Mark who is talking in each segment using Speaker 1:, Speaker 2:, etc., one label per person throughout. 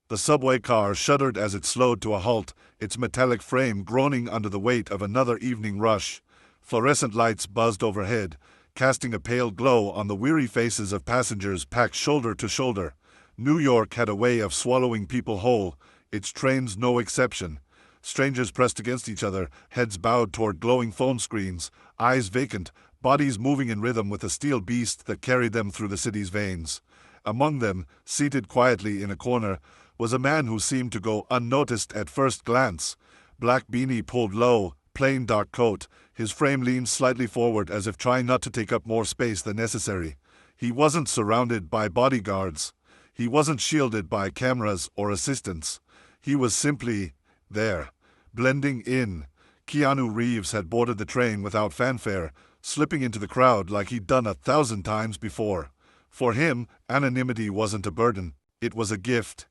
Speaker 1: The subway car shuddered as it slowed to a halt, its metallic frame groaning under the weight of another evening rush. Fluorescent lights buzzed overhead, casting a pale glow on the weary faces of passengers packed shoulder to shoulder. New York had a way of swallowing people whole, its trains no exception. Strangers pressed against each other, heads bowed toward glowing phone screens, eyes vacant, bodies moving in rhythm with the steel beast that carried them through the city's veins. Among them, seated quietly in a corner, was a man who seemed to go unnoticed at first glance. Black beanie pulled low, plain dark coat, his frame leaned slightly forward as if trying not to take up more space than necessary. He wasn't surrounded by bodyguards. He wasn't shielded by cameras or assistants. He was simply there, blending in. Keanu Reeves had boarded the train without fanfare, slipping into the crowd like he'd done 1,000 times before. For him, anonymity wasn't a burden, it was a gift.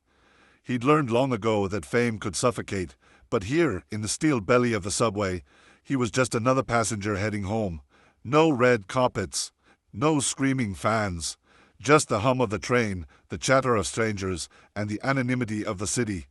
Speaker 1: He'd learned long ago that fame could suffocate, but here, in the steel belly of the subway, he was just another passenger heading home. No red carpets, no screaming fans, just the hum of the train, the chatter of strangers, and the anonymity of the city.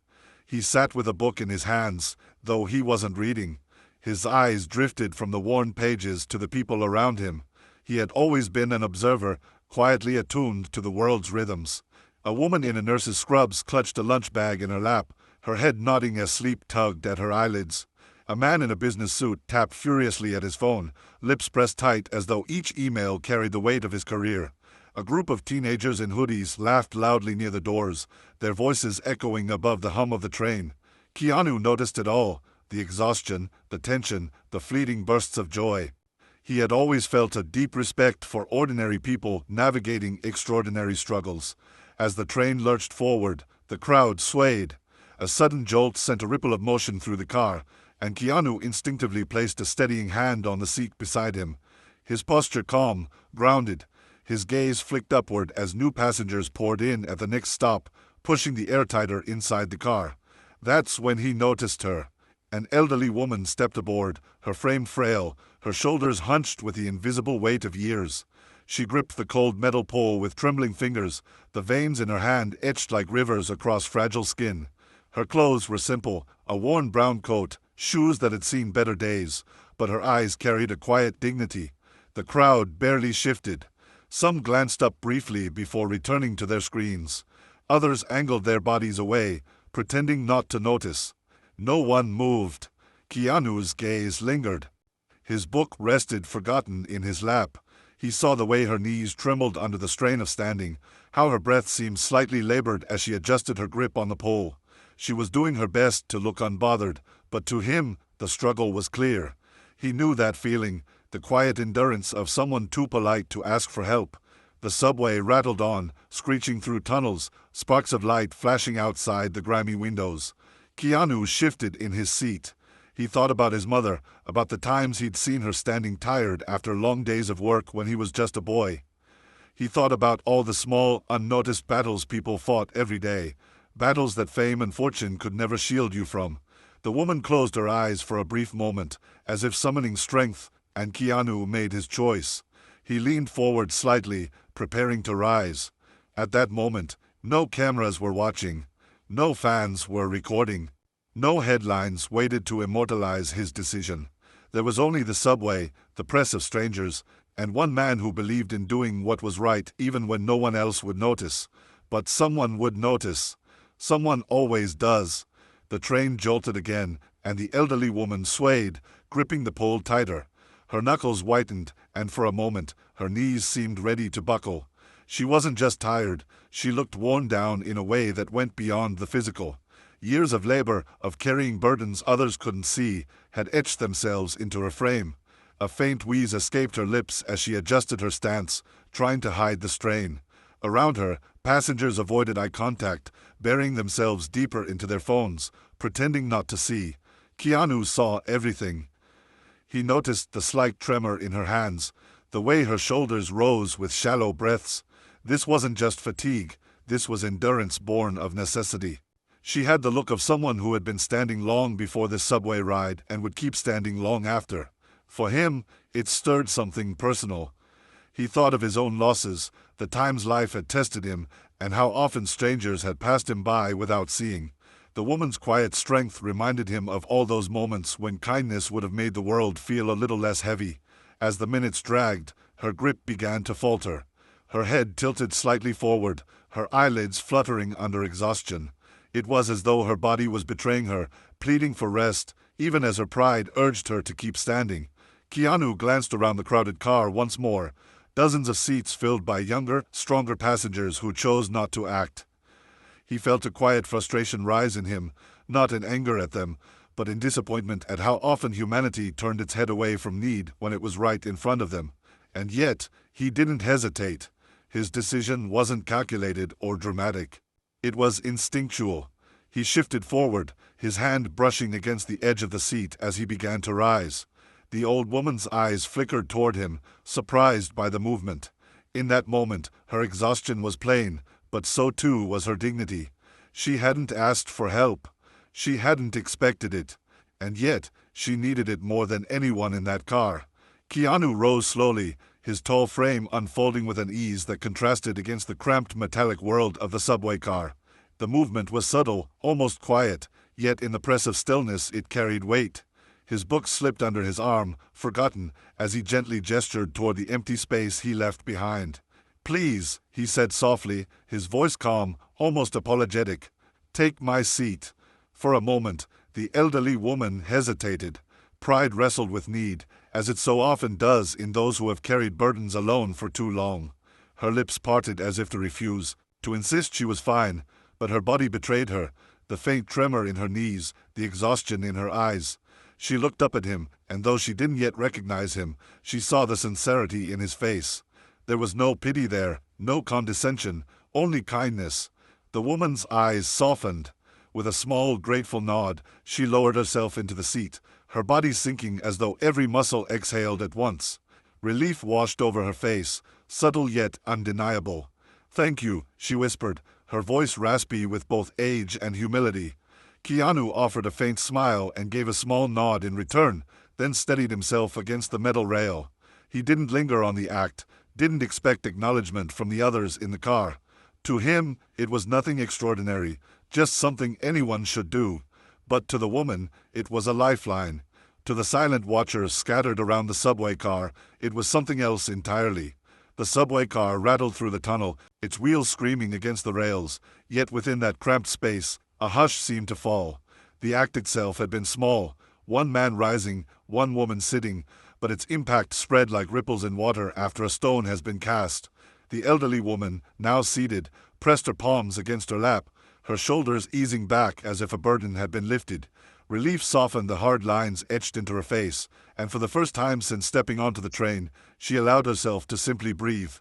Speaker 1: He sat with a book in his hands, though he wasn't reading. His eyes drifted from the worn pages to the people around him. He had always been an observer, quietly attuned to the world's rhythms. A woman in a nurse's scrubs clutched a lunch bag in her lap, her head nodding as sleep tugged at her eyelids. A man in a business suit tapped furiously at his phone, lips pressed tight as though each email carried the weight of his career. A group of teenagers in hoodies laughed loudly near the doors, their voices echoing above the hum of the train. Keanu noticed it all, the exhaustion, the tension, the fleeting bursts of joy. He had always felt a deep respect for ordinary people navigating extraordinary struggles. As the train lurched forward, the crowd swayed. A sudden jolt sent a ripple of motion through the car, and Keanu instinctively placed a steadying hand on the seat beside him. His posture calm, grounded, his gaze flicked upward as new passengers poured in at the next stop, pushing the air tighter inside the car. That's when he noticed her. An elderly woman stepped aboard, her frame frail, her shoulders hunched with the invisible weight of years. She gripped the cold metal pole with trembling fingers, the veins in her hand etched like rivers across fragile skin. Her clothes were simple, a worn brown coat, shoes that had seen better days, but her eyes carried a quiet dignity. The crowd barely shifted. Some glanced up briefly before returning to their screens. Others angled their bodies away, pretending not to notice. No one moved. Keanu's gaze lingered. His book rested forgotten in his lap. He saw the way her knees trembled under the strain of standing, how her breath seemed slightly labored as she adjusted her grip on the pole. She was doing her best to look unbothered, but to him, the struggle was clear. He knew that feeling, the quiet endurance of someone too polite to ask for help. The subway rattled on, screeching through tunnels, sparks of light flashing outside the grimy windows. Keanu shifted in his seat. He thought about his mother, about the times he'd seen her standing tired after long days of work when he was just a boy. He thought about all the small, unnoticed battles people fought every day, battles that fame and fortune could never shield you from. The woman closed her eyes for a brief moment, as if summoning strength, and Keanu made his choice. He leaned forward slightly, preparing to rise. At that moment, no cameras were watching. No fans were recording. No headlines waited to immortalize his decision. There was only the subway, the press of strangers, and one man who believed in doing what was right even when no one else would notice. But someone would notice. Someone always does. The train jolted again, and the elderly woman swayed, gripping the pole tighter. Her knuckles whitened, and for a moment, her knees seemed ready to buckle. She wasn't just tired, she looked worn down in a way that went beyond the physical. Years of labor, of carrying burdens others couldn't see, had etched themselves into her frame. A faint wheeze escaped her lips as she adjusted her stance, trying to hide the strain. Around her, passengers avoided eye contact, burying themselves deeper into their phones, pretending not to see. Keanu saw everything. He noticed the slight tremor in her hands, the way her shoulders rose with shallow breaths. This wasn't just fatigue, this was endurance born of necessity. She had the look of someone who had been standing long before this subway ride and would keep standing long after. For him, it stirred something personal. He thought of his own losses, the times life had tested him, and how often strangers had passed him by without seeing. The woman's quiet strength reminded him of all those moments when kindness would have made the world feel a little less heavy. As the minutes dragged, her grip began to falter. Her head tilted slightly forward, her eyelids fluttering under exhaustion. It was as though her body was betraying her, pleading for rest, even as her pride urged her to keep standing. Keanu glanced around the crowded car once more, dozens of seats filled by younger, stronger passengers who chose not to act. He felt a quiet frustration rise in him, not in anger at them, but in disappointment at how often humanity turned its head away from need when it was right in front of them. And yet, he didn't hesitate. His decision wasn't calculated or dramatic. It was instinctual. He shifted forward, his hand brushing against the edge of the seat as he began to rise. The old woman's eyes flickered toward him, surprised by the movement. In that moment, her exhaustion was plain, but so too was her dignity. She hadn't asked for help. She hadn't expected it. And yet, she needed it more than anyone in that car. Keanu rose slowly, his tall frame unfolding with an ease that contrasted against the cramped metallic world of the subway car. The movement was subtle, almost quiet, yet in the press of stillness it carried weight. His book slipped under his arm, forgotten, as he gently gestured toward the empty space he left behind. "Please," he said softly, his voice calm, almost apologetic. "Take my seat." For a moment, the elderly woman hesitated. Pride wrestled with need, as it so often does in those who have carried burdens alone for too long. Her lips parted as if to refuse, to insist she was fine, but her body betrayed her, the faint tremor in her knees, the exhaustion in her eyes. She looked up at him, and though she didn't yet recognize him, she saw the sincerity in his face. There was no pity there, no condescension, only kindness. The woman's eyes softened. With a small, grateful nod, she lowered herself into the seat, her body sinking as though every muscle exhaled at once. Relief washed over her face, subtle yet undeniable. "Thank you," she whispered, her voice raspy with both age and humility. Keanu offered a faint smile and gave a small nod in return, then steadied himself against the metal rail. He didn't linger on the act, didn't expect acknowledgement from the others in the car. To him, it was nothing extraordinary, just something anyone should do. But to the woman, it was a lifeline. To the silent watchers scattered around the subway car, it was something else entirely. The subway car rattled through the tunnel, its wheels screaming against the rails, yet within that cramped space, a hush seemed to fall. The act itself had been small, one man rising, one woman sitting, but its impact spread like ripples in water after a stone has been cast. The elderly woman, now seated, pressed her palms against her lap, her shoulders easing back as if a burden had been lifted. Relief softened the hard lines etched into her face, and for the first time since stepping onto the train, she allowed herself to simply breathe.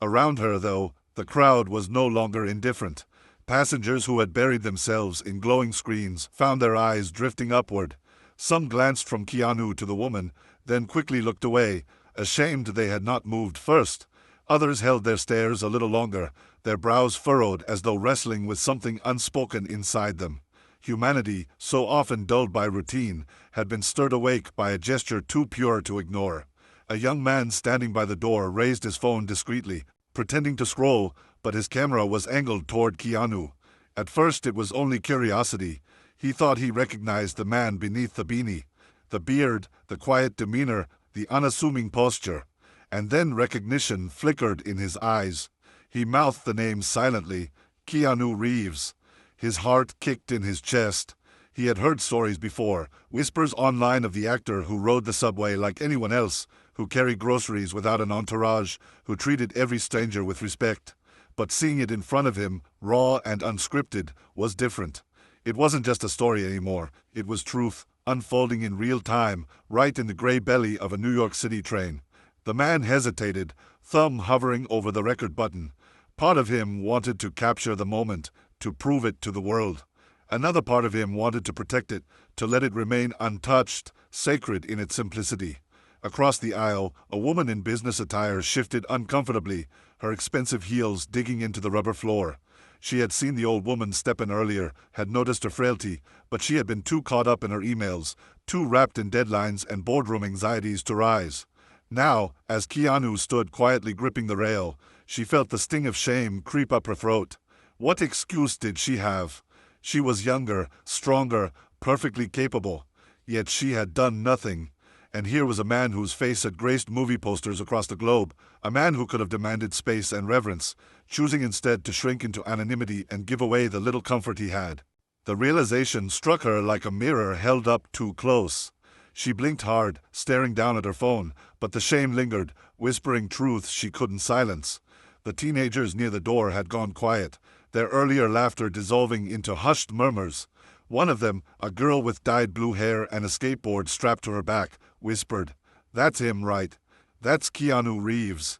Speaker 1: Around her, though, the crowd was no longer indifferent. Passengers who had buried themselves in glowing screens found their eyes drifting upward. Some glanced from Keanu to the woman, then quickly looked away, ashamed they had not moved first. Others held their stares a little longer, their brows furrowed as though wrestling with something unspoken inside them. Humanity, so often dulled by routine, had been stirred awake by a gesture too pure to ignore. A young man standing by the door raised his phone discreetly, pretending to scroll, but his camera was angled toward Keanu. At first it was only curiosity. He thought he recognized the man beneath the beanie. The beard, the quiet demeanor, the unassuming posture. And then recognition flickered in his eyes. He mouthed the name silently, Keanu Reeves. His heart kicked in his chest. He had heard stories before, whispers online of the actor who rode the subway like anyone else, who carried groceries without an entourage, who treated every stranger with respect. But seeing it in front of him, raw and unscripted, was different. It wasn't just a story anymore, it was truth, unfolding in real time, right in the gray belly of a New York City train. The man hesitated, thumb hovering over the record button. Part of him wanted to capture the moment, to prove it to the world. Another part of him wanted to protect it, to let it remain untouched, sacred in its simplicity. Across the aisle, a woman in business attire shifted uncomfortably, her expensive heels digging into the rubber floor. She had seen the old woman step in earlier, had noticed her frailty, but she had been too caught up in her emails, too wrapped in deadlines and boardroom anxieties to rise. Now, as Keanu stood quietly gripping the rail, she felt the sting of shame creep up her throat. What excuse did she have? She was younger, stronger, perfectly capable. Yet she had done nothing. And here was a man whose face had graced movie posters across the globe, a man who could have demanded space and reverence, choosing instead to shrink into anonymity and give away the little comfort he had. The realization struck her like a mirror held up too close. She blinked hard, staring down at her phone, but the shame lingered, whispering truths she couldn't silence. The teenagers near the door had gone quiet, their earlier laughter dissolving into hushed murmurs. One of them, a girl with dyed blue hair and a skateboard strapped to her back, whispered, "That's him, right? That's Keanu Reeves."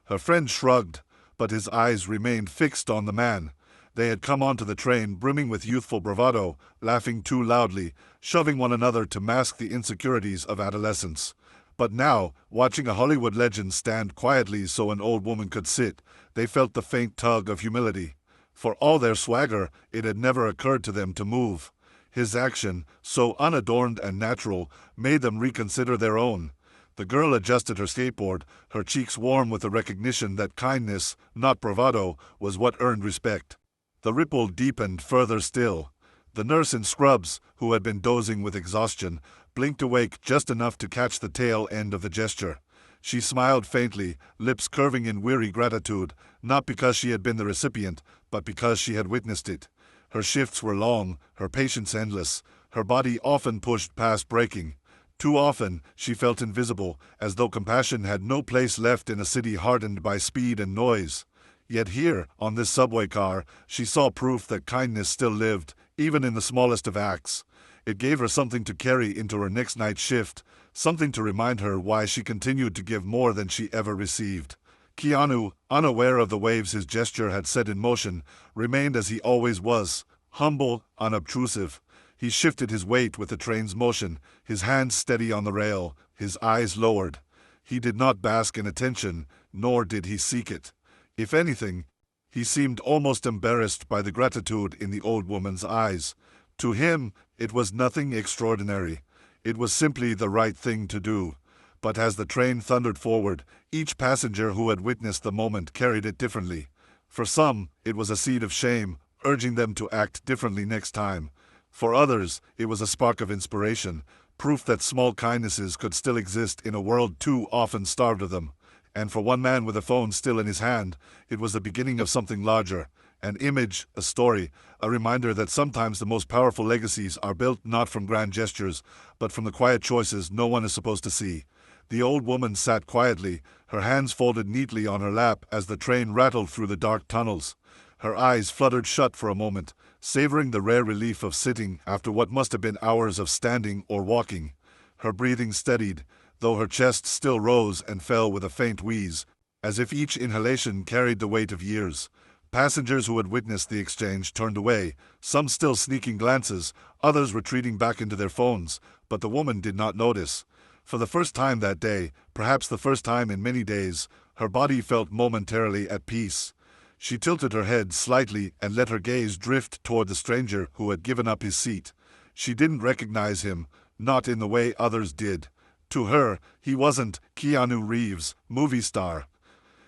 Speaker 1: Her friend shrugged, but his eyes remained fixed on the man. They had come onto the train brimming with youthful bravado, laughing too loudly, shoving one another to mask the insecurities of adolescence. But now, watching a Hollywood legend stand quietly so an old woman could sit, they felt the faint tug of humility. For all their swagger, it had never occurred to them to move. His action, so unadorned and natural, made them reconsider their own. The girl adjusted her skateboard, her cheeks warm with the recognition that kindness, not bravado, was what earned respect. The ripple deepened further still. The nurse in scrubs, who had been dozing with exhaustion, blinked awake just enough to catch the tail end of the gesture. She smiled faintly, lips curving in weary gratitude, not because she had been the recipient, but because she had witnessed it. Her shifts were long, her patience endless, her body often pushed past breaking. Too often, she felt invisible, as though compassion had no place left in a city hardened by speed and noise. Yet here, on this subway car, she saw proof that kindness still lived, even in the smallest of acts. It gave her something to carry into her next night's shift, something to remind her why she continued to give more than she ever received. Keanu, unaware of the waves his gesture had set in motion, remained as he always was, humble, unobtrusive. He shifted his weight with the train's motion, his hands steady on the rail, his eyes lowered. He did not bask in attention, nor did he seek it. If anything, he seemed almost embarrassed by the gratitude in the old woman's eyes. To him, it was nothing extraordinary. It was simply the right thing to do. But as the train thundered forward, each passenger who had witnessed the moment carried it differently. For some, it was a seed of shame, urging them to act differently next time. For others, it was a spark of inspiration, proof that small kindnesses could still exist in a world too often starved of them. And for one man with a phone still in his hand, it was the beginning of something larger. An image, a story, a reminder that sometimes the most powerful legacies are built not from grand gestures, but from the quiet choices no one is supposed to see. The old woman sat quietly, her hands folded neatly on her lap as the train rattled through the dark tunnels. Her eyes fluttered shut for a moment, savoring the rare relief of sitting after what must have been hours of standing or walking. Her breathing steadied, though her chest still rose and fell with a faint wheeze, as if each inhalation carried the weight of years. Passengers who had witnessed the exchange turned away, some still sneaking glances, others retreating back into their phones, but the woman did not notice. For the first time that day, perhaps the first time in many days, her body felt momentarily at peace. She tilted her head slightly and let her gaze drift toward the stranger who had given up his seat. She didn't recognize him, not in the way others did. To her, he wasn't Keanu Reeves, movie star.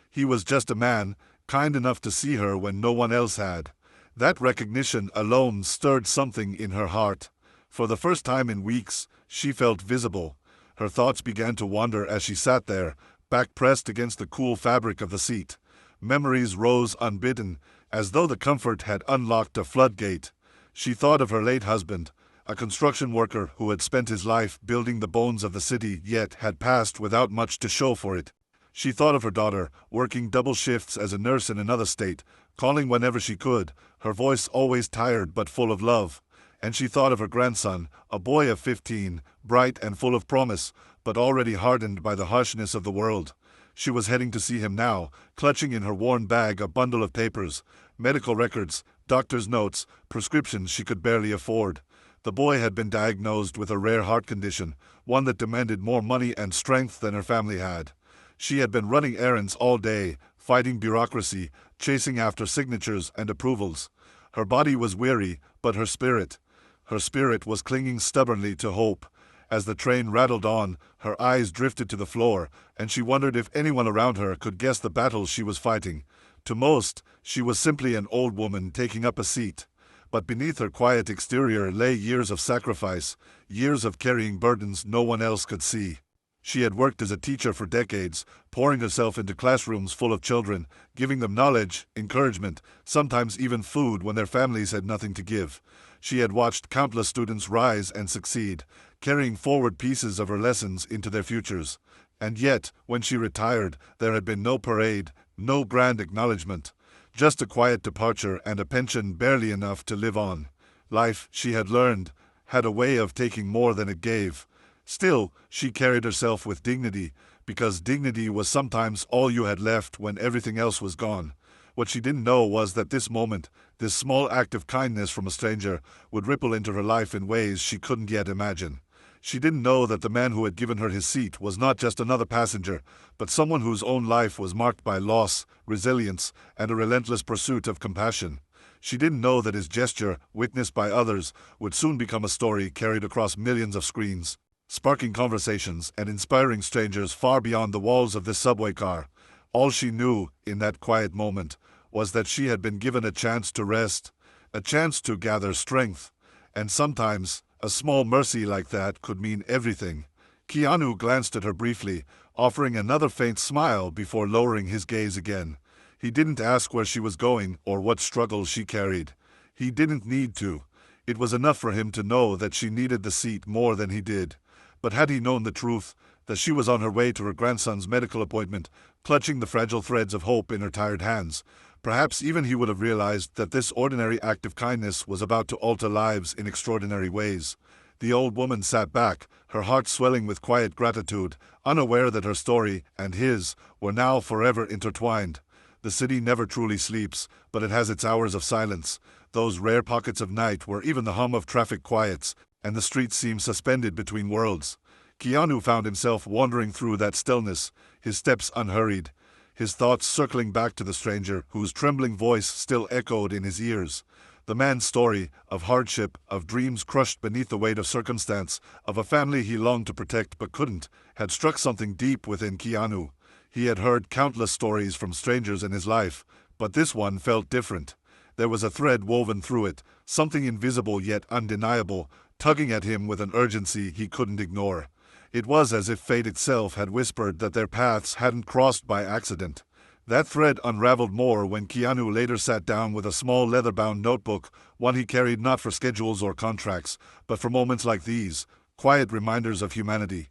Speaker 1: He was just a man, kind enough to see her when no one else had. That recognition alone stirred something in her heart. For the first time in weeks, she felt visible. Her thoughts began to wander as she sat there, back pressed against the cool fabric of the seat. Memories rose unbidden, as though the comfort had unlocked a floodgate. She thought of her late husband, a construction worker who had spent his life building the bones of the city yet had passed without much to show for it. She thought of her daughter, working double shifts as a nurse in another state, calling whenever she could, her voice always tired but full of love. And she thought of her grandson, a boy of 15, bright and full of promise, but already hardened by the harshness of the world. She was heading to see him now, clutching in her worn bag a bundle of papers, medical records, doctor's notes, prescriptions she could barely afford. The boy had been diagnosed with a rare heart condition, one that demanded more money and strength than her family had. She had been running errands all day, fighting bureaucracy, chasing after signatures and approvals. Her body was weary, but her spirit was clinging stubbornly to hope. As the train rattled on, her eyes drifted to the floor, and she wondered if anyone around her could guess the battle she was fighting. To most, she was simply an old woman taking up a seat. But beneath her quiet exterior lay years of sacrifice, years of carrying burdens no one else could see. She had worked as a teacher for decades, pouring herself into classrooms full of children, giving them knowledge, encouragement, sometimes even food when their families had nothing to give. She had watched countless students rise and succeed, carrying forward pieces of her lessons into their futures. And yet, when she retired, there had been no parade, no grand acknowledgement. Just a quiet departure and a pension barely enough to live on. Life, she had learned, had a way of taking more than it gave. Still, she carried herself with dignity, because dignity was sometimes all you had left when everything else was gone. What she didn't know was that this moment, this small act of kindness from a stranger, would ripple into her life in ways she couldn't yet imagine. She didn't know that the man who had given her his seat was not just another passenger, but someone whose own life was marked by loss, resilience, and a relentless pursuit of compassion. She didn't know that his gesture, witnessed by others, would soon become a story carried across millions of screens, sparking conversations and inspiring strangers far beyond the walls of this subway car. All she knew, in that quiet moment, was that she had been given a chance to rest, a chance to gather strength, and sometimes, a small mercy like that could mean everything. Keanu glanced at her briefly, offering another faint smile before lowering his gaze again. He didn't ask where she was going or what struggles she carried. He didn't need to. It was enough for him to know that she needed the seat more than he did. But had he known the truth, that she was on her way to her grandson's medical appointment, clutching the fragile threads of hope in her tired hands, perhaps even he would have realized that this ordinary act of kindness was about to alter lives in extraordinary ways. The old woman sat back, her heart swelling with quiet gratitude, unaware that her story and his were now forever intertwined. The city never truly sleeps, but it has its hours of silence, those rare pockets of night where even the hum of traffic quiets, and the streets seem suspended between worlds. Keanu found himself wandering through that stillness, his steps unhurried, his thoughts circling back to the stranger whose trembling voice still echoed in his ears. The man's story, of hardship, of dreams crushed beneath the weight of circumstance, of a family he longed to protect but couldn't, had struck something deep within Keanu. He had heard countless stories from strangers in his life, but this one felt different. There was a thread woven through it, something invisible yet undeniable, tugging at him with an urgency he couldn't ignore. It was as if fate itself had whispered that their paths hadn't crossed by accident. That thread unraveled more when Keanu later sat down with a small leather-bound notebook, one he carried not for schedules or contracts, but for moments like these, quiet reminders of humanity.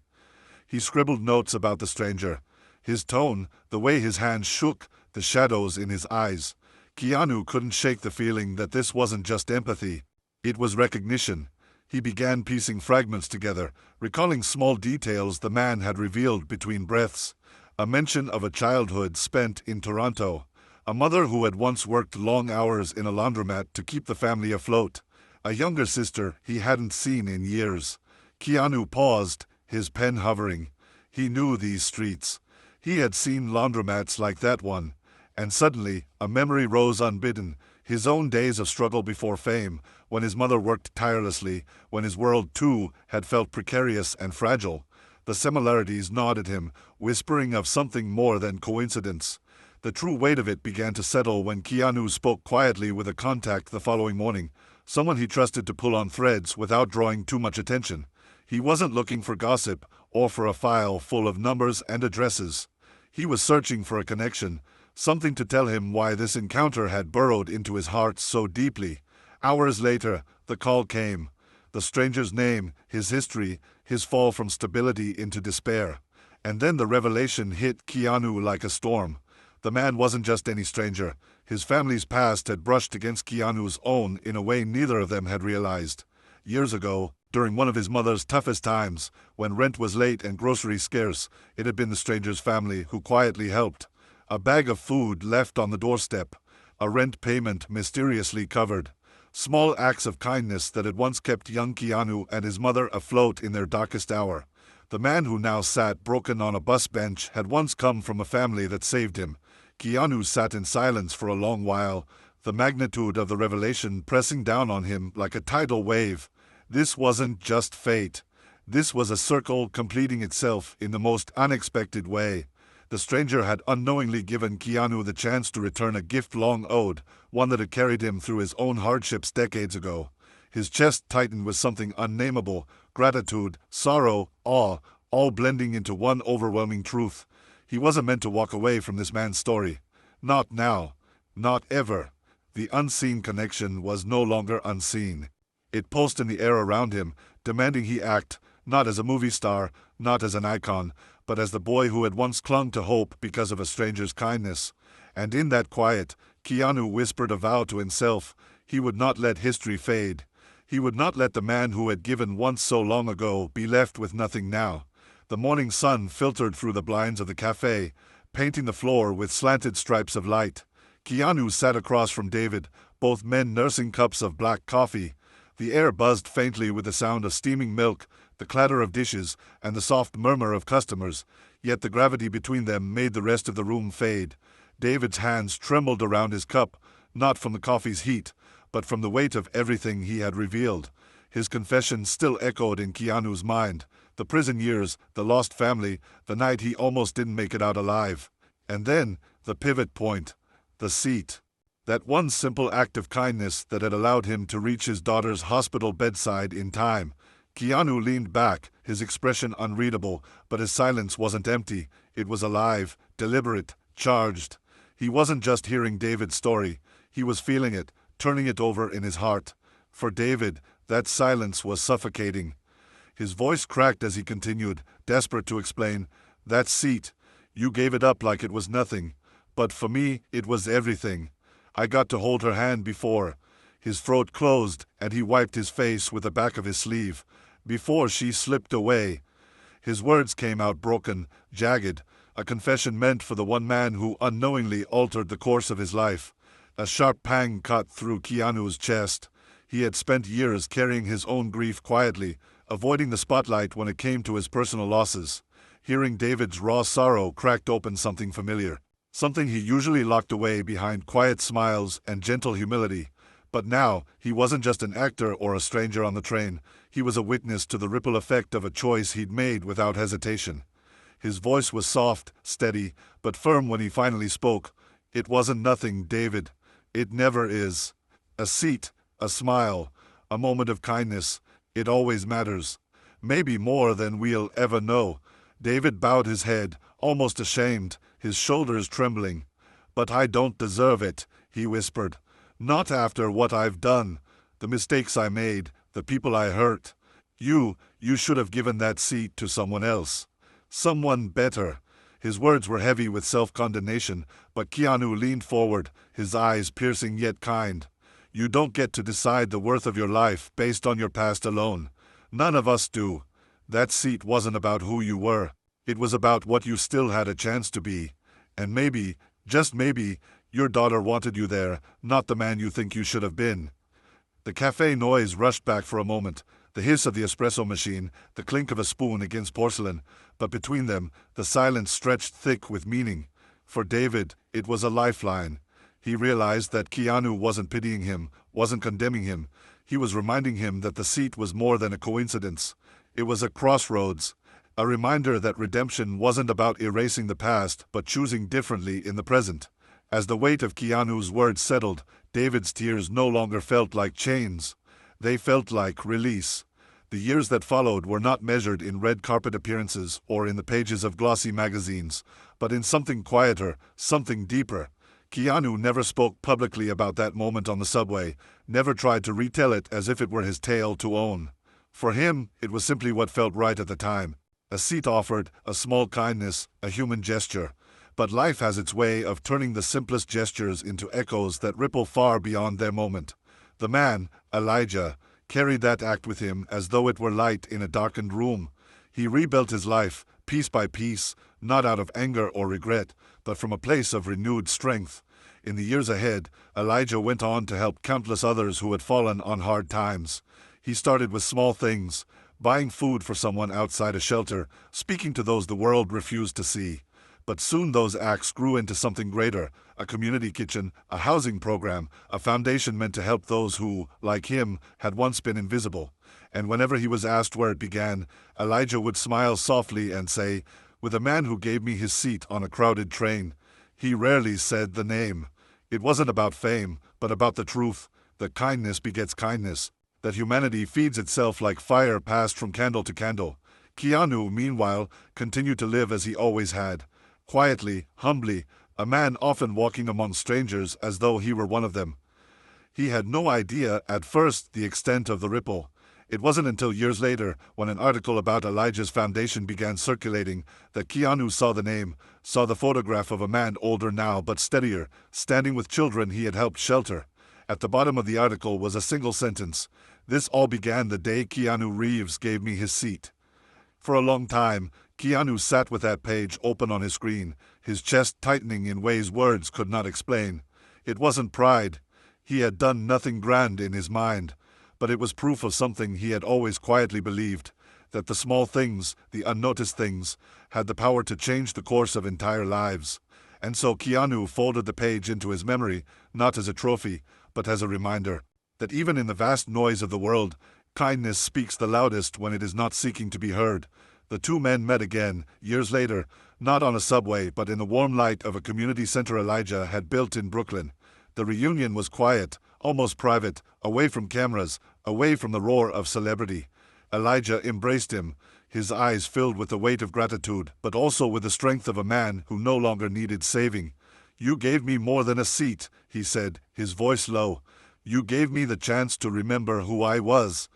Speaker 1: He scribbled notes about the stranger. His tone, the way his hands shook, the shadows in his eyes. Keanu couldn't shake the feeling that this wasn't just empathy. It was recognition. He began piecing fragments together, recalling small details the man had revealed between breaths. A mention of a childhood spent in Toronto. A mother who had once worked long hours in a laundromat to keep the family afloat. A younger sister he hadn't seen in years. Keanu paused, his pen hovering. He knew these streets. He had seen laundromats like that one. And suddenly, a memory rose unbidden. His own days of struggle before fame, when his mother worked tirelessly, when his world, too, had felt precarious and fragile. The similarities gnawed at him, whispering of something more than coincidence. The true weight of it began to settle when Keanu spoke quietly with a contact the following morning, someone he trusted to pull on threads without drawing too much attention. He wasn't looking for gossip or for a file full of numbers and addresses. He was searching for a connection, something to tell him why this encounter had burrowed into his heart so deeply. Hours later, the call came. The stranger's name, his history, his fall from stability into despair. And then the revelation hit Keanu like a storm. The man wasn't just any stranger. His family's past had brushed against Keanu's own in a way neither of them had realized. Years ago, during one of his mother's toughest times, when rent was late and groceries scarce, it had been the stranger's family who quietly helped. A bag of food left on the doorstep, a rent payment mysteriously covered. Small acts of kindness that had once kept young Keanu and his mother afloat in their darkest hour. The man who now sat broken on a bus bench had once come from a family that saved him. Keanu sat in silence for a long while, the magnitude of the revelation pressing down on him like a tidal wave. This wasn't just fate. This was a circle completing itself in the most unexpected way. The stranger had unknowingly given Keanu the chance to return a gift long owed, one that had carried him through his own hardships decades ago. His chest tightened with something unnameable, gratitude, sorrow, awe, all blending into one overwhelming truth. He wasn't meant to walk away from this man's story. Not now. Not ever. The unseen connection was no longer unseen. It pulsed in the air around him, demanding he act, not as a movie star, not as an icon, but as the boy who had once clung to hope because of a stranger's kindness. And in that quiet, Keanu whispered a vow to himself. He would not let history fade. He would not let the man who had given once so long ago be left with nothing now. The morning sun filtered through the blinds of the cafe, painting the floor with slanted stripes of light. Keanu sat across from David, both men nursing cups of black coffee. The air buzzed faintly with the sound of steaming milk, the clatter of dishes, and the soft murmur of customers, yet the gravity between them made the rest of the room fade. David's hands trembled around his cup, not from the coffee's heat, but from the weight of everything he had revealed. His confession still echoed in Keanu's mind. The prison years, the lost family, the night he almost didn't make it out alive. And then, the pivot point. The seat. That one simple act of kindness that had allowed him to reach his daughter's hospital bedside in time. Keanu leaned back, his expression unreadable, but his silence wasn't empty. It was alive, deliberate, charged. He wasn't just hearing David's story. He was feeling it, turning it over in his heart. For David, that silence was suffocating. His voice cracked as he continued, desperate to explain. That seat, you gave it up like it was nothing. But for me, it was everything. I got to hold her hand before. His throat closed, and he wiped his face with the back of his sleeve. Before she slipped away. His words came out broken, jagged, a confession meant for the one man who unknowingly altered the course of his life. A sharp pang cut through Keanu's chest. He had spent years carrying his own grief quietly, avoiding the spotlight when it came to his personal losses. Hearing David's raw sorrow cracked open something familiar. Something he usually locked away behind quiet smiles and gentle humility. But now, he wasn't just an actor or a stranger on the train. He was a witness to the ripple effect of a choice he'd made without hesitation. His voice was soft, steady, but firm when he finally spoke. It wasn't nothing, David. It never is. A seat, a smile, a moment of kindness. It always matters. Maybe more than we'll ever know. David bowed his head, almost ashamed, his shoulders trembling. But I don't deserve it, he whispered. Not after what I've done, the mistakes I made, the people I hurt. You should have given that seat to someone else. Someone better. His words were heavy with self-condemnation, but Keanu leaned forward, his eyes piercing yet kind. You don't get to decide the worth of your life based on your past alone. None of us do. That seat wasn't about who you were. It was about what you still had a chance to be. And maybe, just maybe, your daughter wanted you there, not the man you think you should have been. The cafe noise rushed back for a moment, the hiss of the espresso machine, the clink of a spoon against porcelain, but between them, the silence stretched thick with meaning. For David, it was a lifeline. He realized that Keanu wasn't pitying him, wasn't condemning him. He was reminding him that the seat was more than a coincidence. It was a crossroads, a reminder that redemption wasn't about erasing the past, but choosing differently in the present. As the weight of Keanu's words settled, David's tears no longer felt like chains. They felt like release. The years that followed were not measured in red carpet appearances or in the pages of glossy magazines, but in something quieter, something deeper. Keanu never spoke publicly about that moment on the subway, never tried to retell it as if it were his tale to own. For him, it was simply what felt right at the time. A seat offered, a small kindness, a human gesture. But life has its way of turning the simplest gestures into echoes that ripple far beyond their moment. The man, Elijah, carried that act with him as though it were light in a darkened room. He rebuilt his life, piece by piece, not out of anger or regret, but from a place of renewed strength. In the years ahead, Elijah went on to help countless others who had fallen on hard times. He started with small things, buying food for someone outside a shelter, speaking to those the world refused to see. But soon those acts grew into something greater, a community kitchen, a housing program, a foundation meant to help those who, like him, had once been invisible. And whenever he was asked where it began, Elijah would smile softly and say, with a man who gave me his seat on a crowded train. He rarely said the name. It wasn't about fame, but about the truth, that kindness begets kindness, that humanity feeds itself like fire passed from candle to candle. Keanu, meanwhile, continued to live as he always had, quietly, humbly, a man often walking among strangers as though he were one of them. He had no idea, at first, the extent of the ripple. It wasn't until years later, when an article about Elijah's foundation began circulating, that Keanu saw the name, saw the photograph of a man older now but steadier, standing with children he had helped shelter. At the bottom of the article was a single sentence: "This all began the day Keanu Reeves gave me his seat." For a long time, Keanu sat with that page open on his screen, his chest tightening in ways words could not explain. It wasn't pride. He had done nothing grand in his mind, but it was proof of something he had always quietly believed, that the small things, the unnoticed things, had the power to change the course of entire lives. And so Keanu folded the page into his memory, not as a trophy, but as a reminder, that even in the vast noise of the world, kindness speaks the loudest when it is not seeking to be heard. The two men met again, years later, not on a subway but in the warm light of a community center Elijah had built in Brooklyn. The reunion was quiet, almost private, away from cameras, away from the roar of celebrity. Elijah embraced him, his eyes filled with the weight of gratitude, but also with the strength of a man who no longer needed saving. "You gave me more than a seat," he said, his voice low. "You gave me the chance to remember who I was."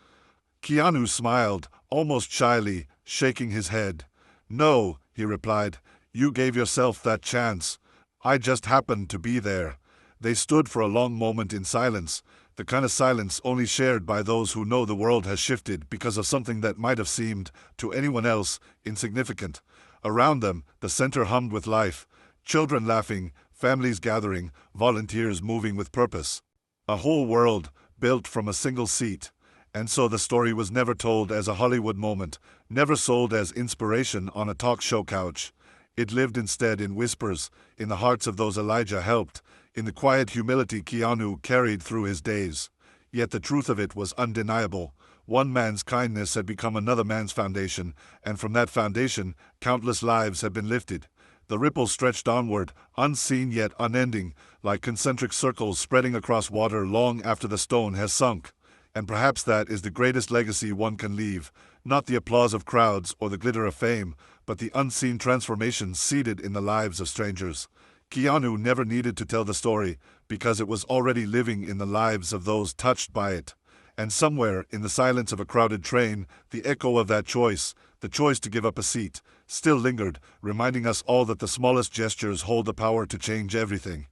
Speaker 1: Keanu smiled, almost shyly, shaking his head. "No," he replied, "you gave yourself that chance. I just happened to be there." They stood for a long moment in silence, the kind of silence only shared by those who know the world has shifted because of something that might have seemed, to anyone else, insignificant. Around them, the center hummed with life, children laughing, families gathering, volunteers moving with purpose. A whole world, built from a single seat. And so the story was never told as a Hollywood moment, never sold as inspiration on a talk show couch. It lived instead in whispers, in the hearts of those Elijah helped, in the quiet humility Keanu carried through his days. Yet the truth of it was undeniable. One man's kindness had become another man's foundation, and from that foundation, countless lives had been lifted. The ripple stretched onward, unseen yet unending, like concentric circles spreading across water long after the stone has sunk. And perhaps that is the greatest legacy one can leave, not the applause of crowds or the glitter of fame, but the unseen transformations seeded in the lives of strangers. Keanu never needed to tell the story, because it was already living in the lives of those touched by it. And somewhere, in the silence of a crowded train, the echo of that choice, the choice to give up a seat, still lingered, reminding us all that the smallest gestures hold the power to change everything.